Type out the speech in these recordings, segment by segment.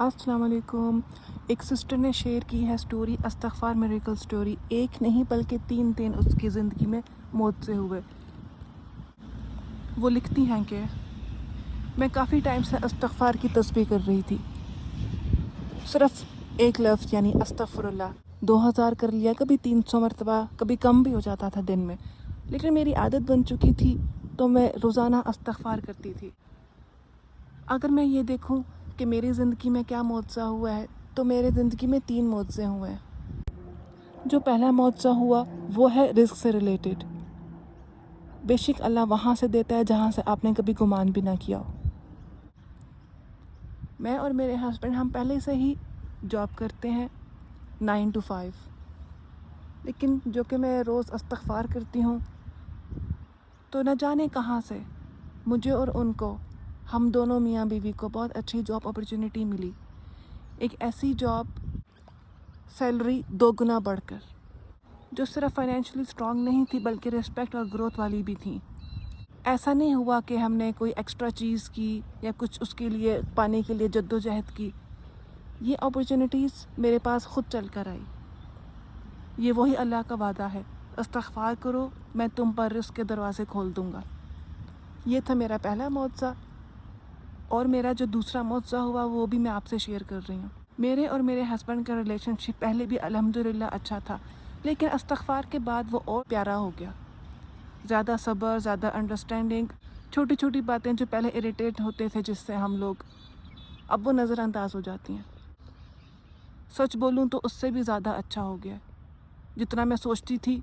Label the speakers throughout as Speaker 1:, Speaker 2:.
Speaker 1: السلام علیکم. ایک سسٹر نے شیئر کی ہے سٹوری استغفار میریکل سٹوری. ایک نہیں بلکہ تین اس کی زندگی میں موت سے ہوئے. وہ لکھتی ہیں کہ میں کافی ٹائم سے استغفار کی تسبیح کر رہی تھی. صرف ایک لفظ یعنی استغفر اللہ 2000 کر لیا، کبھی 300 مرتبہ، کبھی کم بھی ہو جاتا تھا دن میں، لیکن میری عادت بن چکی تھی تو میں روزانہ استغفار کرتی تھی. اگر میں یہ دیکھوں کہ میری زندگی میں کیا معجزہ ہوا ہے تو میرے زندگی میں 3 معجزے ہوئے ہیں. جو پہلا معجزہ ہوا وہ ہے رزق سے ریلیٹڈ. بے شک اللہ وہاں سے دیتا ہے جہاں سے آپ نے کبھی گمان بھی نہ کیا ہو. میں اور میرے ہسبینڈ ہم پہلے سے ہی جاب کرتے ہیں 9 to 5، لیکن جو کہ میں روز استغفار کرتی ہوں تو نہ جانے کہاں سے مجھے اور ان کو، ہم دونوں میاں بیوی کو بہت اچھی جاب اپرچونٹی ملی. ایک ایسی جاب، سیلری 2 گنا بڑھ کر، جو صرف فائنینشلی اسٹرانگ نہیں تھی بلکہ رسپیکٹ اور گروتھ والی بھی تھی. ایسا نہیں ہوا کہ ہم نے کوئی ایکسٹرا چیز کی یا کچھ اس کے لیے پانے کے لیے جدوجہد کی. یہ اپرچونٹیز میرے پاس خود چل کر آئی. یہ وہی اللہ کا وعدہ ہے، استغفار کرو میں تم پر رزق کے دروازے کھول دوں گا. یہ تھا میرا پہلا معجزہ. اور میرا جو دوسرا معجزہ ہوا وہ بھی میں آپ سے شیئر کر رہی ہوں. میرے اور میرے ہسبینڈ کا ریلیشن شپ پہلے بھی الحمدللہ اچھا تھا، لیکن استغفار کے بعد وہ اور پیارا ہو گیا. زیادہ صبر، زیادہ انڈرسٹینڈنگ، چھوٹی چھوٹی باتیں جو پہلے اریٹیٹ ہوتے تھے جس سے ہم لوگ، اب وہ نظر انداز ہو جاتی ہیں. سچ بولوں تو اس سے بھی زیادہ اچھا ہو گیا. جتنا میں سوچتی تھی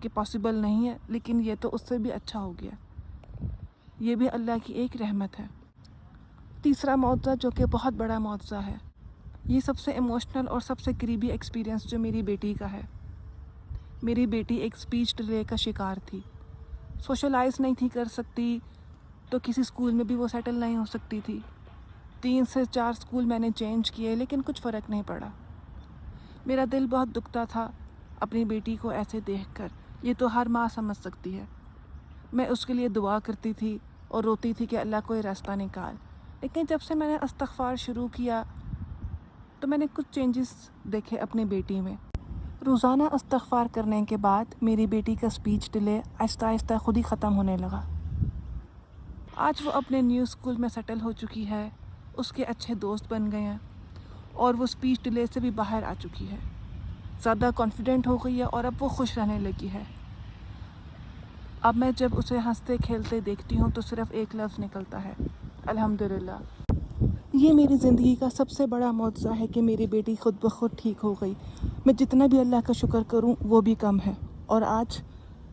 Speaker 1: کہ پاسبل نہیں ہے، لیکن یہ تو اس سے بھی اچھا ہو گیا. یہ بھی اللہ کی ایک رحمت ہے. تیسرا معجزہ جو کہ بہت بڑا معجزہ ہے، یہ سب سے ایموشنل اور سب سے قریبی ایکسپیرینس جو میری بیٹی کا ہے. میری بیٹی ایک اسپیچ ڈیلے کا شکار تھی. سوشلائز نہیں تھی کر سکتی تو کسی اسکول میں بھی وہ سیٹل نہیں ہو سکتی تھی. 3 سے 4 اسکول میں نے چینج کیے لیکن کچھ فرق نہیں پڑا. میرا دل بہت دکھتا تھا اپنی بیٹی کو ایسے دیکھ کر. یہ تو ہر ماں سمجھ سکتی ہے. میں اس کے لیے دعا کرتی تھی اور روتی تھی کہ اللہ کوئی راستہ نکال. لیکن جب سے میں نے استغفار شروع کیا تو میں نے کچھ چینجز دیکھے اپنی بیٹی میں. روزانہ استغفار کرنے کے بعد میری بیٹی کا اسپیچ ڈیلے آہستہ آہستہ خود ہی ختم ہونے لگا. آج وہ اپنے نیو اسکول میں سیٹل ہو چکی ہے، اس کے اچھے دوست بن گئے ہیں اور وہ اسپیچ ڈیلے سے بھی باہر آ چکی ہے. زیادہ کانفیڈنٹ ہو گئی ہے اور اب وہ خوش رہنے لگی ہے. اب میں جب اسے ہنستے کھیلتے دیکھتی ہوں تو صرف ایک لفظ نکلتا ہے، الحمدللہ. یہ میری زندگی کا سب سے بڑا معجزہ ہے کہ میری بیٹی خود بخود ٹھیک ہو گئی. میں جتنا بھی اللہ کا شکر کروں وہ بھی کم ہے. اور آج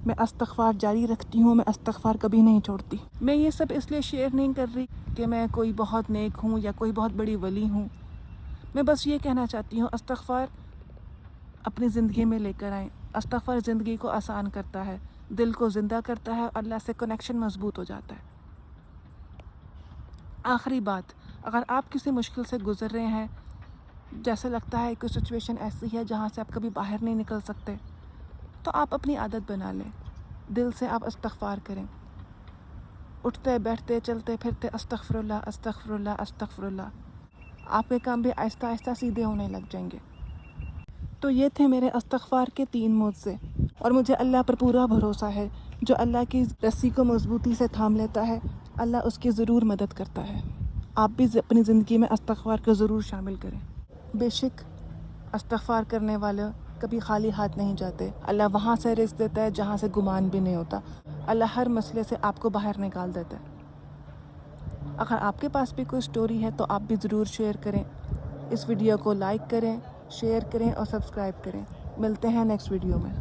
Speaker 1: میں استغفار جاری رکھتی ہوں، میں استغفار کبھی نہیں چھوڑتی. میں یہ سب اس لیے شیئر نہیں کر رہی کہ میں کوئی بہت نیک ہوں یا کوئی بہت بڑی ولی ہوں. میں بس یہ کہنا چاہتی ہوں استغفار اپنی زندگی میں لے کر آئیں. استغفار زندگی کو آسان کرتا ہے، دل کو زندہ کرتا ہے، اللہ سے کنیکشن مضبوط ہو جاتا ہے. آخری بات، اگر آپ کسی مشکل سے گزر رہے ہیں، جیسے لگتا ہے کہ سچویشن ایسی ہے جہاں سے آپ کبھی باہر نہیں نکل سکتے، تو آپ اپنی عادت بنا لیں. دل سے آپ استغفار کریں، اٹھتے بیٹھتے چلتے پھرتے استغفر اللہ استغفر اللہ استغفر اللہ. آپ کے کام بھی آہستہ آہستہ سیدھے ہونے لگ جائیں گے. تو یہ تھے میرے استغفار کے 3 معجزے. اور مجھے اللہ پر پورا بھروسہ ہے، جو اللہ کی رسی کو مضبوطی سے تھام لیتا ہے اللہ اس کی ضرور مدد کرتا ہے. آپ بھی اپنی زندگی میں استغفار کو ضرور شامل کریں. بے شک استغفار کرنے والے کبھی خالی ہاتھ نہیں جاتے. اللہ وہاں سے رزق دیتا ہے جہاں سے گمان بھی نہیں ہوتا. اللہ ہر مسئلے سے آپ کو باہر نکال دیتا ہے. اگر آپ کے پاس بھی کوئی سٹوری ہے تو آپ بھی ضرور شیئر کریں. اس ویڈیو کو لائک کریں، شیئر کریں اور سبسکرائب کریں. ملتے ہیں نیکسٹ ویڈیو میں.